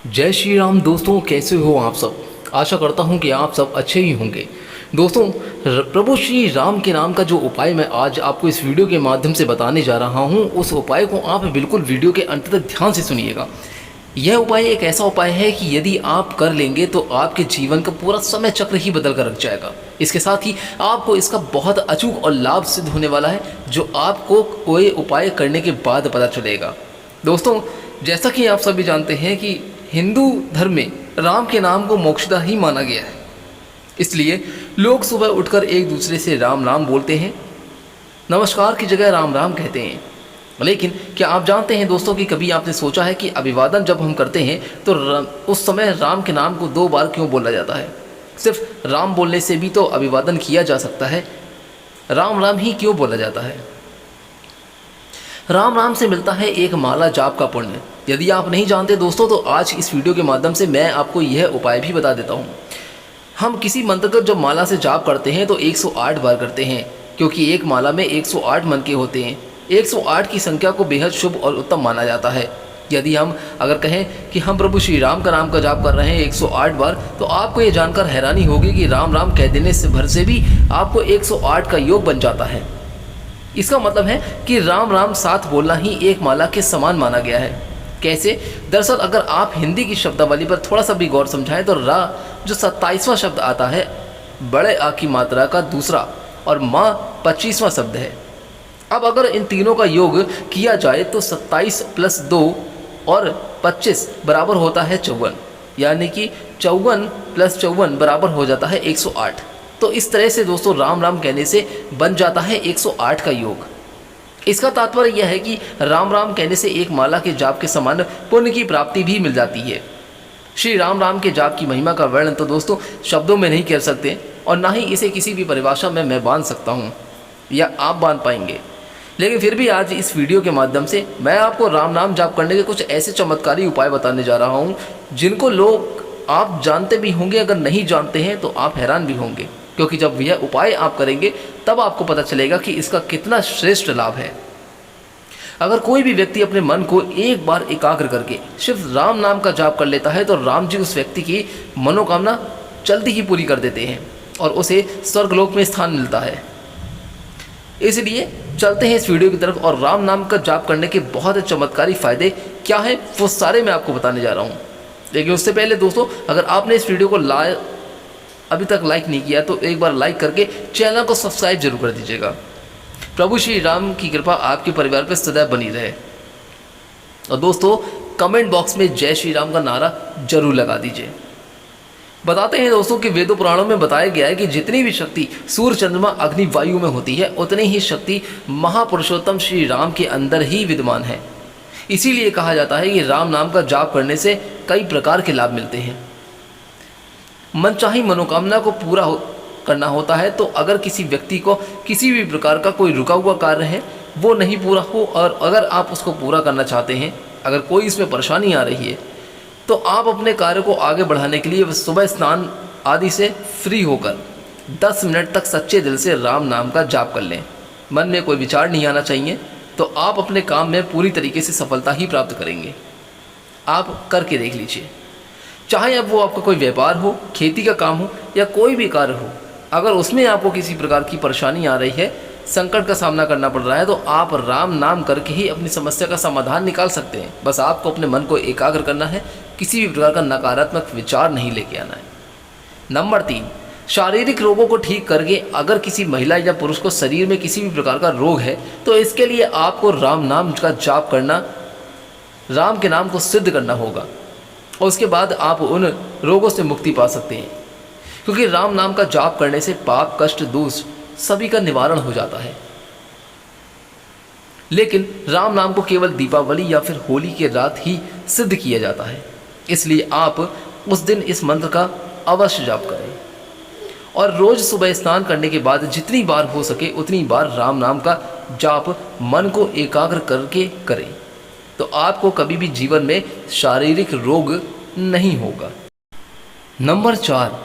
जय श्री राम दोस्तों, कैसे हो आप सब। आशा करता हूँ कि आप सब अच्छे ही होंगे। दोस्तों, प्रभु श्री राम के नाम का जो उपाय मैं आज आपको इस वीडियो के माध्यम से बताने जा रहा हूँ, उस उपाय को आप बिल्कुल वीडियो के अंत तक ध्यान से सुनिएगा। यह उपाय एक ऐसा उपाय है कि यदि आप कर लेंगे तो आपके जीवन का पूरा समय चक्र ही बदल कर रख जाएगा। इसके साथ ही आपको इसका बहुत अचूक और लाभ सिद्ध होने वाला है, जो आपको कोई उपाय करने के बाद पता चलेगा। दोस्तों, जैसा कि आप सभी जानते हैं कि हिंदू धर्म में राम के नाम को मोक्षदा ही माना गया है। इसलिए लोग सुबह उठकर एक दूसरे से राम राम बोलते हैं, नमस्कार की जगह राम राम कहते हैं। लेकिन क्या आप जानते हैं दोस्तों कि कभी आपने सोचा है कि अभिवादन जब हम करते हैं तो उस समय राम के नाम को 2 बार क्यों बोला जाता है? सिर्फ राम बोलने से भी तो अभिवादन किया जा सकता है, राम राम ही क्यों बोला जाता है? राम राम से मिलता है एक माला जाप का पुण्य। यदि आप नहीं जानते दोस्तों, तो आज इस वीडियो के माध्यम से मैं आपको यह उपाय भी बता देता हूँ। हम किसी मंत्र का जब माला से जाप करते हैं तो 108 बार करते हैं, क्योंकि एक माला में 108 मनके होते हैं। 108 की संख्या को बेहद शुभ और उत्तम माना जाता है। यदि हम अगर कहें कि हम प्रभु श्री राम का नाम का जाप कर रहे हैं 108 बार, तो आपको ये जानकर हैरानी होगी कि राम राम कह देने से भर से भी आपको 108 का योग बन जाता है। इसका मतलब है कि राम राम साथ बोलना ही एक माला के समान माना गया है। कैसे? दरअसल अगर आप हिंदी की शब्दावली पर थोड़ा सा भी गौर समझाएं तो रा जो 27वां शब्द आता है, बड़े आ की मात्रा का दूसरा, और माँ 25वां शब्द है। अब अगर इन तीनों का योग किया जाए तो 27 + 2 और 25 बराबर होता है 54, यानी कि 54 + 54 बराबर हो जाता है 108। तो इस तरह से दोस्तों राम राम कहने से बन जाता है 108 का योग। इसका तात्पर्य यह है कि राम राम कहने से एक माला के जाप के समान पुण्य की प्राप्ति भी मिल जाती है। श्री राम राम के जाप की महिमा का वर्णन तो दोस्तों शब्दों में नहीं कर सकते, और ना ही इसे किसी भी परिभाषा में मैं बांध सकता हूँ या आप बांध पाएंगे। लेकिन फिर भी आज इस वीडियो के माध्यम से मैं आपको राम नाम जाप करने के कुछ ऐसे चमत्कारी उपाय बताने जा रहा हूँ, जिनको लोग आप जानते भी होंगे, अगर नहीं जानते हैं तो आप हैरान भी होंगे, क्योंकि जब यह उपाय आप करेंगे तब आपको पता चलेगा कि इसका कितना श्रेष्ठ लाभ है। अगर कोई भी व्यक्ति अपने मन को एक बार एकाग्र करके सिर्फ राम नाम का जाप कर लेता है तो राम जी उस व्यक्ति की मनोकामना जल्दी ही पूरी कर देते हैं और उसे स्वर्गलोक में स्थान मिलता है। इसलिए चलते हैं इस वीडियो की तरफ, और राम नाम का जाप करने के बहुत चमत्कारी फायदे क्या है वो सारे मैं आपको बताने जा रहा हूँ। लेकिन उससे पहले दोस्तों, अगर आपने इस वीडियो को अभी तक लाइक नहीं किया तो एक बार लाइक करके चैनल को सब्सक्राइब जरूर कर दीजिएगा। प्रभु श्री राम की कृपा आपके परिवार पर सदैव बनी रहे। और दोस्तों, कमेंट बॉक्स में जय श्री राम का नारा जरूर लगा दीजिए। बताते हैं दोस्तों कि वेदों पुराणों में बताया गया है कि जितनी भी शक्ति सूर्य चंद्रमा अग्नि वायु में होती है, उतनी ही शक्ति महापुरुषोत्तम श्री राम के अंदर ही विद्यमान है। इसीलिए कहा जाता है कि राम नाम का जाप करने से कई प्रकार के लाभ मिलते हैं। मनचाही मनोकामना को पूरा करना होता है, तो अगर किसी व्यक्ति को किसी भी प्रकार का कोई रुका हुआ कार्य है वो नहीं पूरा हो, और अगर आप उसको पूरा करना चाहते हैं, अगर कोई इसमें परेशानी आ रही है, तो आप अपने कार्य को आगे बढ़ाने के लिए सुबह स्नान आदि से फ्री होकर 10 मिनट तक सच्चे दिल से राम नाम का जाप कर लें। मन में कोई विचार नहीं आना चाहिए, तो आप अपने काम में पूरी तरीके से सफलता ही प्राप्त करेंगे। आप करके देख लीजिए। चाहे अब वो आपका कोई व्यापार हो, खेती का काम हो या कोई भी कार्य हो, अगर उसमें आपको किसी प्रकार की परेशानी आ रही है, संकट का सामना करना पड़ रहा है, तो आप राम नाम करके ही अपनी समस्या का समाधान निकाल सकते हैं। बस आपको अपने मन को एकाग्र करना है, किसी भी प्रकार का नकारात्मक विचार नहीं लेके आना है। नंबर 3, शारीरिक रोगों को ठीक करके अगर किसी महिला या पुरुष को शरीर में किसी भी प्रकार का रोग है, तो इसके लिए आपको राम नाम का जाप करना, राम के नाम को सिद्ध करना होगा, और उसके बाद आप उन रोगों से मुक्ति पा सकते हैं। क्योंकि राम नाम का जाप करने से पाप कष्ट दोष सभी का निवारण हो जाता है। लेकिन राम नाम को केवल दीपावली या फिर होली के रात ही सिद्ध किया जाता है, इसलिए आप उस दिन इस मंत्र का अवश्य जाप करें, और रोज सुबह स्नान करने के बाद जितनी बार हो सके उतनी बार राम नाम का जाप मन को एकाग्र करके करें, तो आपको कभी भी जीवन में शारीरिक रोग नहीं होगा। नंबर 4,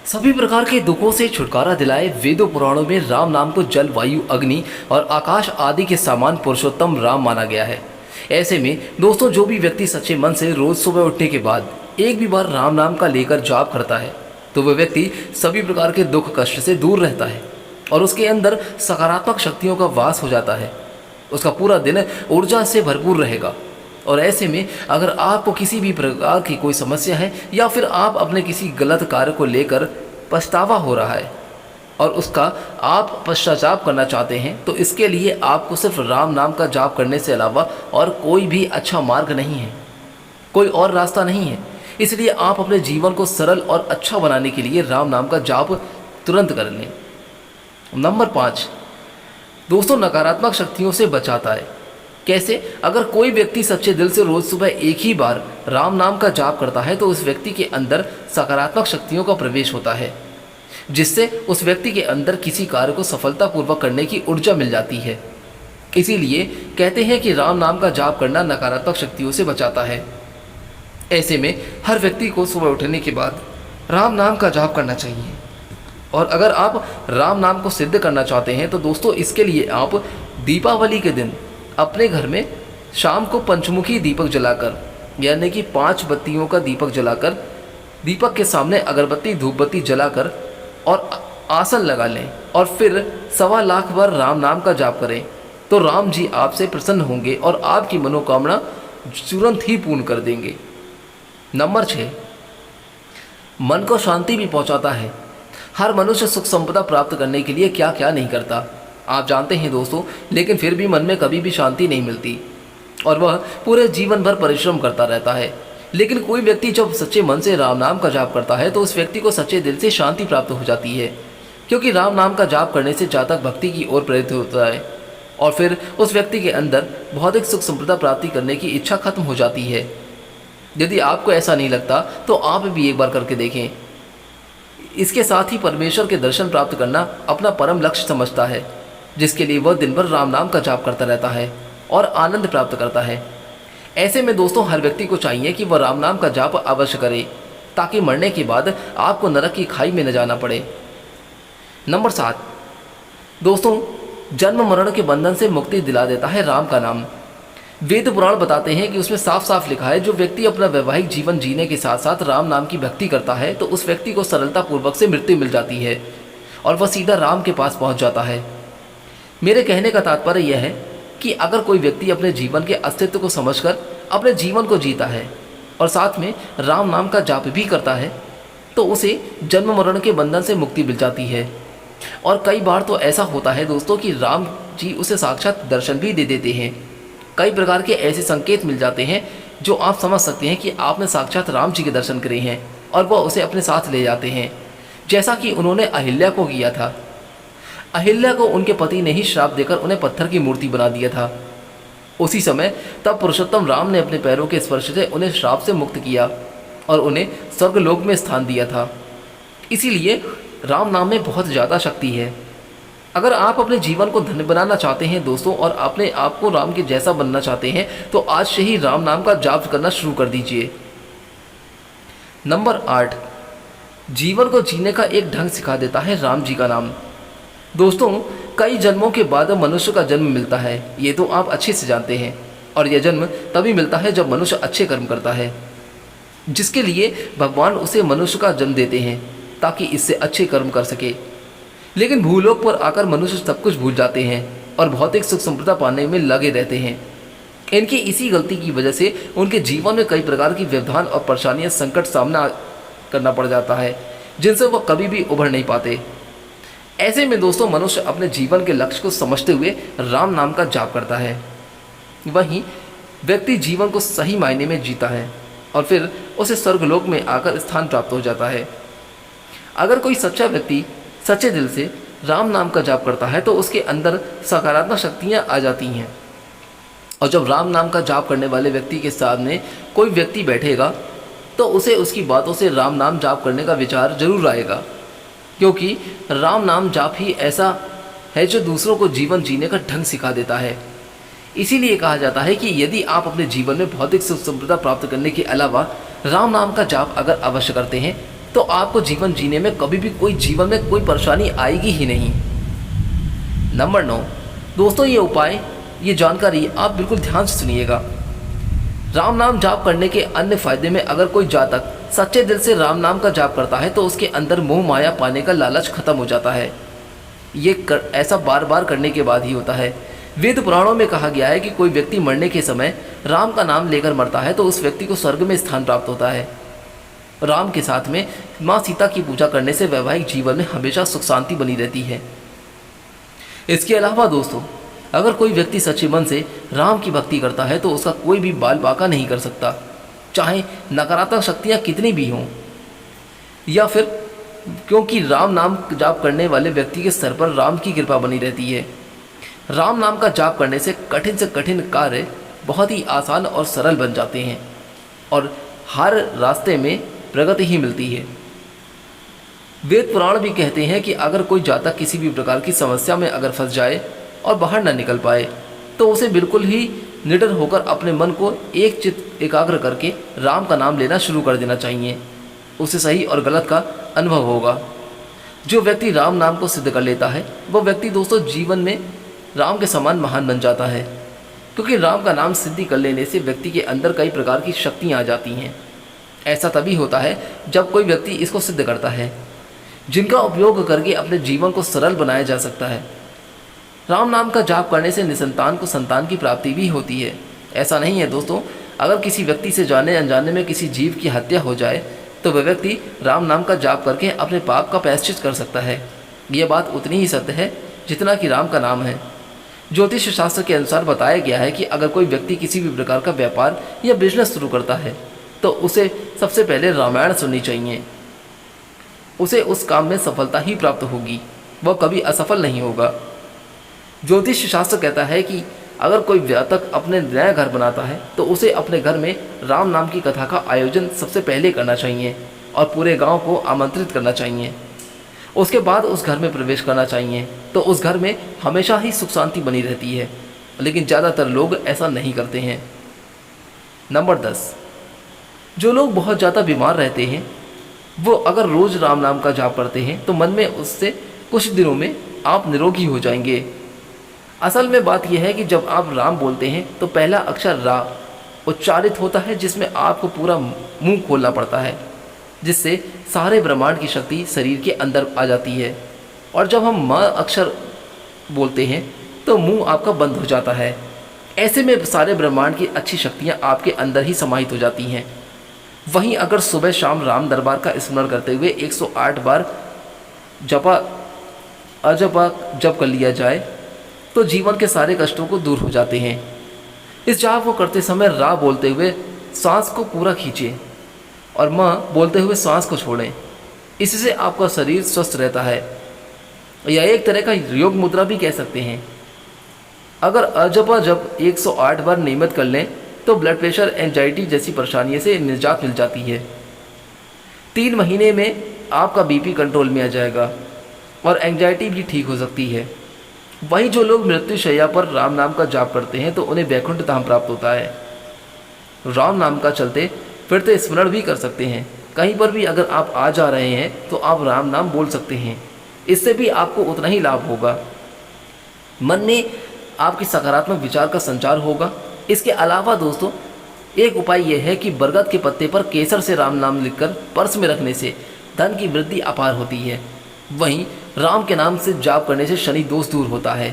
सभी प्रकार के दुखों से छुटकारा दिलाए वेदों पुराणों में राम नाम को जल वायु अग्नि और आकाश आदि के समान पुरुषोत्तम राम माना गया है। ऐसे में दोस्तों, जो भी व्यक्ति सच्चे मन से रोज सुबह उठने के बाद एक भी बार राम नाम का लेकर जाप करता है तो वह व्यक्ति सभी प्रकार के दुख कष्ट से दूर रहता है और उसके अंदर सकारात्मक शक्तियों का वास हो जाता है। उसका पूरा दिन ऊर्जा से भरपूर रहेगा। और ऐसे में अगर आपको किसी भी प्रकार की कोई समस्या है या फिर आप अपने किसी गलत कार्य को लेकर पछतावा हो रहा है और उसका आप पश्चाताप करना चाहते हैं, तो इसके लिए आपको सिर्फ राम नाम का जाप करने से अलावा और कोई भी अच्छा मार्ग नहीं है, कोई और रास्ता नहीं है। इसलिए आप अपने जीवन को सरल और अच्छा बनाने के लिए राम नाम का जाप तुरंत कर लें। नंबर 5, दोस्तों नकारात्मक शक्तियों से बचाता है। कैसे? अगर कोई व्यक्ति सच्चे दिल से रोज सुबह एक ही बार राम नाम का जाप करता है तो उस व्यक्ति के अंदर सकारात्मक शक्तियों का प्रवेश होता है, जिससे उस व्यक्ति के अंदर किसी कार्य को सफलतापूर्वक करने की ऊर्जा मिल जाती है। इसीलिए कहते हैं कि राम नाम का जाप करना नकारात्मक शक्तियों से बचाता है। ऐसे में हर व्यक्ति को सुबह उठने के बाद राम नाम का जाप करना चाहिए। और अगर आप राम नाम को सिद्ध करना चाहते हैं तो दोस्तों इसके लिए आप दीपावली के दिन अपने घर में शाम को पंचमुखी दीपक जलाकर, यानी कि 5 बत्तियों का दीपक जलाकर, दीपक के सामने अगरबत्ती धूपबत्ती जलाकर और आसन लगा लें और फिर 1.25 लाख बार राम नाम का जाप करें तो राम जी आपसे प्रसन्न होंगे और आपकी मनोकामना तुरंत ही पूर्ण कर देंगे। नंबर 6, मन को शांति भी पहुंचाता है। हर मनुष्य सुख संपदा प्राप्त करने के लिए क्या क्या नहीं करता, आप जानते हैं दोस्तों, लेकिन फिर भी मन में कभी भी शांति नहीं मिलती और वह पूरे जीवन भर परिश्रम करता रहता है। लेकिन कोई व्यक्ति जब सच्चे मन से राम नाम का जाप करता है तो उस व्यक्ति को सच्चे दिल से शांति प्राप्त हो जाती है, क्योंकि राम नाम का जाप करने से जातक भक्ति की ओर प्रेरित होता है और फिर उस व्यक्ति के अंदर भौतिक सुख संपदा प्राप्ति करने की इच्छा खत्म हो जाती है। यदि आपको ऐसा नहीं लगता तो आप भी एक बार करके देखें। इसके साथ ही परमेश्वर के दर्शन प्राप्त करना अपना परम लक्ष्य समझता है, जिसके लिए वह दिन भर राम नाम का जाप करता रहता है और आनंद प्राप्त करता है। ऐसे में दोस्तों हर व्यक्ति को चाहिए कि वह राम नाम का जाप अवश्य करे, ताकि मरने के बाद आपको नरक की खाई में न जाना पड़े। नंबर 7, दोस्तों जन्म मरण के बंधन से मुक्ति दिला देता है राम का नाम। वेद पुराण बताते हैं कि उसमें साफ साफ लिखा है, जो व्यक्ति अपना वैवाहिक जीवन जीने के साथ साथ राम नाम की भक्ति करता है तो उस व्यक्ति को सरलतापूर्वक से मृत्यु मिल जाती है और वह सीधा राम के पास पहुंच जाता है। मेरे कहने का तात्पर्य यह है कि अगर कोई व्यक्ति अपने जीवन के अस्तित्व को समझकर अपने जीवन को जीता है और साथ में राम नाम का जाप भी करता है तो उसे जन्म मरण के बंधन से मुक्ति मिल जाती है। और कई बार तो ऐसा होता है दोस्तों कि राम जी उसे साक्षात दर्शन भी दे देते हैं। कई प्रकार के ऐसे संकेत मिल जाते हैं जो आप समझ सकते हैं कि आपने साक्षात राम जी के दर्शन करे हैं और वह उसे अपने साथ ले जाते हैं, जैसा कि उन्होंने अहिल्या को किया था। अहिल्या को उनके पति ने ही श्राप देकर उन्हें पत्थर की मूर्ति बना दिया था। उसी समय तब पुरुषोत्तम राम ने अपने पैरों के स्पर्श से उन्हें श्राप से मुक्त किया और उन्हें स्वर्गलोक में स्थान दिया था। इसीलिए राम नाम में बहुत ज़्यादा शक्ति है। अगर आप अपने जीवन को धन्य बनाना चाहते हैं दोस्तों और अपने आप को राम के जैसा बनना चाहते हैं तो आज से ही राम नाम का जाप करना शुरू कर दीजिए। नंबर 8, जीवन को जीने का एक ढंग सिखा देता है राम जी का नाम। दोस्तों कई जन्मों के बाद मनुष्य का जन्म मिलता है, ये तो आप अच्छे से जानते हैं, और यह जन्म तभी मिलता है जब मनुष्य अच्छे कर्म करता है, जिसके लिए भगवान उसे मनुष्य का जन्म देते हैं ताकि इससे अच्छे कर्म कर सके। लेकिन भूलोक पर आकर मनुष्य सब कुछ भूल जाते हैं और भौतिक सुख संपदा पाने में लगे रहते हैं। इनकी इसी गलती की वजह से उनके जीवन में कई प्रकार की व्यवधान और परेशानियां संकट सामना करना पड़ जाता है, जिनसे वह कभी भी उभर नहीं पाते। ऐसे में दोस्तों मनुष्य अपने जीवन के लक्ष्य को समझते हुए राम नाम का जाप करता है। वहीं व्यक्ति जीवन को सही मायने में जीता है और फिर उसे स्वर्गलोक में आकर स्थान प्राप्त हो जाता है। अगर कोई सच्चा व्यक्ति सच्चे दिल से राम नाम का जाप करता है तो उसके अंदर सकारात्मक शक्तियाँ आ जाती हैं, और जब राम नाम का जाप करने वाले व्यक्ति के सामने कोई व्यक्ति बैठेगा तो उसे उसकी बातों से राम नाम जाप करने का विचार जरूर आएगा, क्योंकि राम नाम जाप ही ऐसा है जो दूसरों को जीवन जीने का ढंग सिखा देता है। इसीलिए कहा जाता है कि यदि आप अपने जीवन में भौतिक सुख संपदा प्राप्त करने के अलावा राम नाम का जाप अगर अवश्य करते हैं तो आपको जीवन जीने में कभी भी जीवन में कोई परेशानी आएगी ही नहीं। नंबर 9, दोस्तों ये उपाय, ये जानकारी आप बिल्कुल ध्यान से सुनिएगा। राम नाम जाप करने के अन्य फायदे में अगर कोई जातक सच्चे दिल से राम नाम का जाप करता है तो उसके अंदर मोह माया पाने का लालच खत्म हो जाता है। ऐसा बार बार करने के बाद ही होता है। वेद पुराणों में कहा गया है कि कोई व्यक्ति मरने के समय राम का नाम लेकर मरता है तो उस व्यक्ति को स्वर्ग में स्थान प्राप्त होता है। राम के साथ में माँ सीता की पूजा करने से वैवाहिक जीवन में हमेशा सुख शांति बनी रहती है। इसके अलावा दोस्तों, अगर कोई व्यक्ति सच्चे मन से राम की भक्ति करता है तो उसका कोई भी बाल बांका नहीं कर सकता, चाहे नकारात्मक शक्तियाँ कितनी भी हों, या फिर क्योंकि राम नाम जाप करने वाले व्यक्ति के सर पर राम की कृपा बनी रहती है। राम नाम का जाप करने से कठिन कार्य बहुत ही आसान और सरल बन जाते हैं और हर रास्ते में प्रगति ही मिलती है। वेद पुराण भी कहते हैं कि अगर कोई जातक किसी भी प्रकार की समस्या में अगर फंस जाए और बाहर न निकल पाए तो उसे बिल्कुल ही निडर होकर अपने मन को एक चित्त एकाग्र करके राम का नाम लेना शुरू कर देना चाहिए। उसे सही और गलत का अनुभव होगा। जो व्यक्ति राम नाम को सिद्ध कर लेता है वह व्यक्ति दोस्तों जीवन में राम के समान महान बन जाता है, क्योंकि राम का नाम सिद्धि कर लेने से व्यक्ति के अंदर कई प्रकार की शक्तियाँ आ जाती हैं। ऐसा तभी होता है जब कोई व्यक्ति इसको सिद्ध करता है, जिनका उपयोग करके अपने जीवन को सरल बनाया जा सकता है। राम नाम का जाप करने से निसंतान को संतान की प्राप्ति भी होती है। ऐसा नहीं है दोस्तों, अगर किसी व्यक्ति से जाने अनजाने में किसी जीव की हत्या हो जाए तो वह व्यक्ति राम नाम का जाप करके अपने पाप का प्रायश्चित कर सकता है। यह बात उतनी ही सत्य है जितना कि राम का नाम है। ज्योतिष शास्त्र के अनुसार बताया गया है कि अगर कोई व्यक्ति किसी भी प्रकार का व्यापार या बिजनेस शुरू करता है तो उसे सबसे पहले रामायण सुननी चाहिए। उसे उस काम में सफलता ही प्राप्त होगी, वह कभी असफल नहीं होगा। ज्योतिष शास्त्र कहता है कि अगर कोई जातक अपने नया घर बनाता है तो उसे अपने घर में राम नाम की कथा का आयोजन सबसे पहले करना चाहिए और पूरे गांव को आमंत्रित करना चाहिए। उसके बाद उस घर में प्रवेश करना चाहिए तो उस घर में हमेशा ही सुख शांति बनी रहती है, लेकिन ज़्यादातर लोग ऐसा नहीं करते हैं। नंबर 10, जो लोग बहुत ज़्यादा बीमार रहते हैं वो अगर रोज़ राम नाम का जाप करते हैं तो मन में उससे कुछ दिनों में आप निरोगी हो जाएंगे। असल में बात यह है कि जब आप राम बोलते हैं तो पहला अक्षर रा उच्चारित होता है, जिसमें आपको पूरा मुंह खोलना पड़ता है, जिससे सारे ब्रह्मांड की शक्ति शरीर के अंदर आ जाती है। और जब हम म अक्षर बोलते हैं तो मुंह आपका बंद हो जाता है। ऐसे में सारे ब्रह्मांड की अच्छी शक्तियाँ आपके अंदर ही समाहित हो जाती हैं। वहीं अगर सुबह शाम राम दरबार का स्मरण करते हुए 108 बार जपा अजपा जप कर लिया जाए तो जीवन के सारे कष्टों को दूर हो जाते हैं। इस जाप को करते समय रा बोलते हुए सांस को पूरा खींचें और माँ बोलते हुए सांस को छोड़ें। इससे आपका शरीर स्वस्थ रहता है। यह एक तरह का योग मुद्रा भी कह सकते हैं। अगर अजपा जप 108 बार नियमित कर लें तो ब्लड प्रेशर, एंजाइटी जैसी परेशानियों से निजात मिल जाती है। 3 महीने में आपका बीपी कंट्रोल में आ जाएगा और एंजाइटी भी ठीक हो सकती है। वहीं जो लोग मृत्यु शैया पर राम नाम का जाप करते हैं तो उन्हें वैकुंठ धाम प्राप्त होता है। राम नाम का चलते फिरते स्मरण भी कर सकते हैं। कहीं पर भी अगर आप आ जा रहे हैं तो आप राम नाम बोल सकते हैं। इससे भी आपको उतना ही लाभ होगा। मन में आपकी सकारात्मक विचार का संचार होगा। इसके अलावा दोस्तों, एक उपाय यह है कि बरगद के पत्ते पर केसर से राम नाम लिखकर पर्स में रखने से धन की वृद्धि अपार होती है। वहीं राम के नाम से जाप करने से शनि दोष दूर होता है।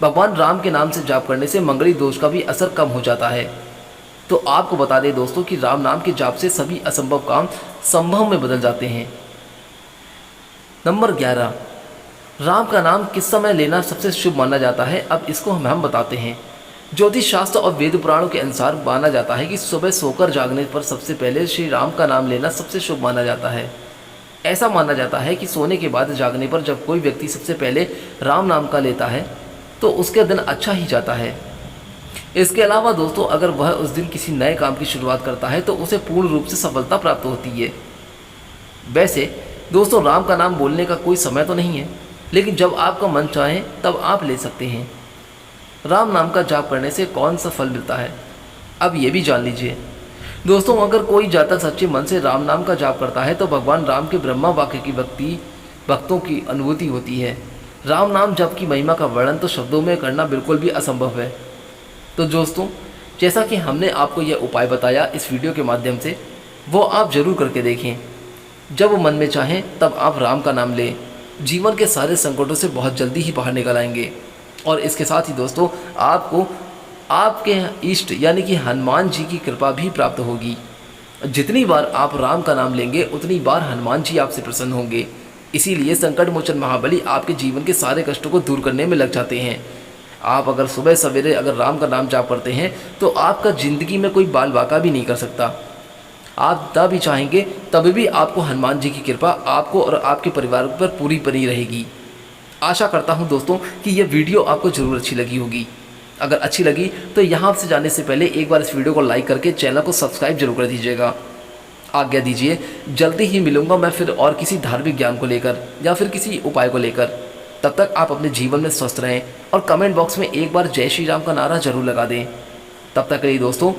भगवान राम के नाम से जाप करने से मंगली दोष का भी असर कम हो जाता है। तो आपको बता दें दोस्तों कि राम नाम के जाप से सभी असंभव काम संभव में बदल जाते हैं। नंबर 11, राम का नाम किस समय लेना सबसे शुभ माना जाता है, अब इसको हम बताते हैं। ज्योतिष शास्त्र और वेद पुराणों के अनुसार माना जाता है कि सुबह सोकर जागने पर सबसे पहले श्री राम का नाम लेना सबसे शुभ माना जाता है। ऐसा माना जाता है कि सोने के बाद जागने पर जब कोई व्यक्ति सबसे पहले राम नाम का लेता है तो उसके दिन अच्छा ही जाता है। इसके अलावा दोस्तों, अगर वह उस दिन किसी नए काम की शुरुआत करता है तो उसे पूर्ण रूप से सफलता प्राप्त होती है। वैसे दोस्तों, राम का नाम बोलने का कोई समय तो नहीं है, लेकिन जब आपका मन चाहे तब आप ले सकते हैं। राम नाम का जाप करने से कौन सा फल मिलता है, अब ये भी जान लीजिए। दोस्तों, अगर कोई जातक सच्चे मन से राम नाम का जाप करता है तो भगवान राम के ब्रह्मा वाक्य की भक्तों की अनुभूति होती है। राम नाम जप की महिमा का वर्णन तो शब्दों में करना बिल्कुल भी असंभव है। तो दोस्तों, जैसा कि हमने आपको यह उपाय बताया इस वीडियो के माध्यम से, वो आप जरूर करके देखें। जब वो मन में चाहें तब आप राम का नाम लें, जीवन के सारे संकटों से बहुत जल्दी ही बाहर निकल आएंगे। और इसके साथ ही दोस्तों, आपको आपके इष्ट यानी कि हनुमान जी की कृपा भी प्राप्त होगी। जितनी बार आप राम का नाम लेंगे उतनी बार हनुमान जी आपसे प्रसन्न होंगे। इसीलिए संकट मोचन महाबली आपके जीवन के सारे कष्टों को दूर करने में लग जाते हैं। आप अगर सुबह सवेरे अगर राम का नाम जाप करते हैं तो आपका ज़िंदगी में कोई बाल बाका भी नहीं कर सकता। आप तब भी चाहेंगे तभी भी आपको हनुमान जी की कृपा आपको और आपके परिवार पर पूरी बनी रहेगी। आशा करता हूं दोस्तों कि यह वीडियो आपको ज़रूर अच्छी लगी होगी। अगर अच्छी लगी तो यहाँ से जाने से पहले एक बार इस वीडियो को लाइक करके चैनल को सब्सक्राइब जरूर कर दीजिएगा। आज्ञा दीजिए, जल्दी ही मिलूंगा मैं फिर और किसी धार्मिक ज्ञान को लेकर या फिर किसी उपाय को लेकर। तब तक आप अपने जीवन में स्वस्थ रहें और कमेंट बॉक्स में एक बार जय श्री राम का नारा जरूर लगा दें। तब तक के लिए दोस्तों